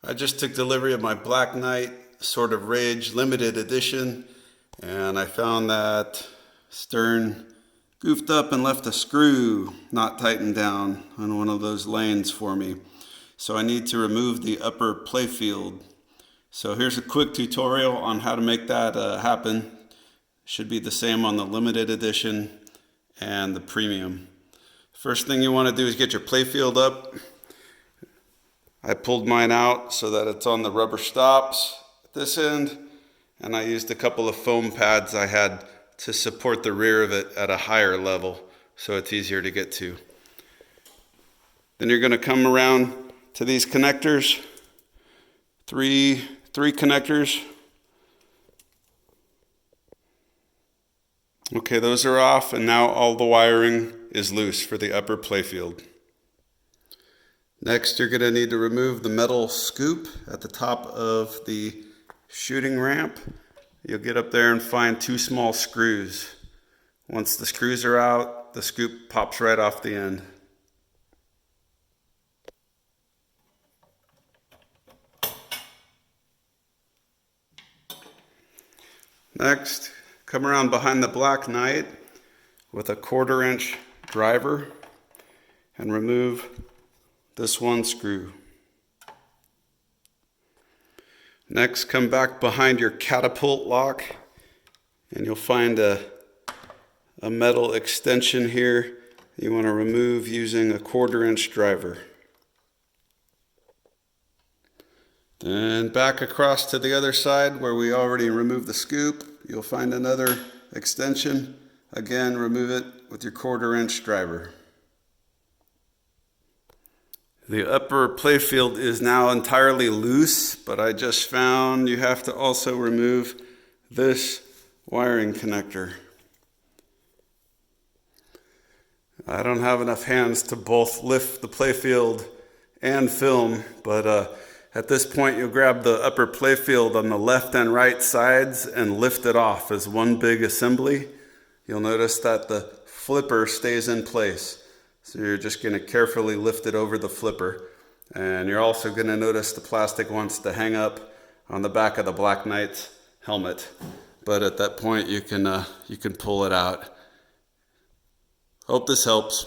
I just took delivery of my Black Knight Sword of Rage limited edition, and I found that stern goofed up and left a screw not tightened down on one of those lanes for me. So I need to remove the upper playfield. So here's a quick tutorial on how to make that happen. Should be the same on the limited edition and the premium. First thing you want to do is get your playfield up. I pulled mine out so that it's on the rubber stops at this end, and I used a couple of foam pads I had to support the rear of it at a higher level so it's easier to get to. Then you're going to come around to these connectors, three connectors. Okay, those are off, and now all the wiring is loose for the upper playfield. Next, you're going to need to remove the metal scoop at the top of the shooting ramp. You'll get up there and find two small screws. Once the screws are out, the scoop pops right off the end. Next, come around behind the Black Knight with a 1/4 inch driver and remove this one screw. Next, come back behind your catapult lock and you'll find a metal extension here you want to remove using a 1/4 inch driver. Then back across to the other side where we already removed the scoop, you'll find another extension. Again, remove it with your 1/4 inch driver. The upper playfield is now entirely loose, but I just found you have to also remove this wiring connector. I don't have enough hands to both lift the playfield and film, but at this point you'll grab the upper playfield on the left and right sides and lift it off as one big assembly. You'll notice that the flipper stays in place. So you're just going to carefully lift it over the flipper. And you're also going to notice the plastic wants to hang up on the back of the Black Knight's helmet. But at that point you can pull it out. Hope this helps.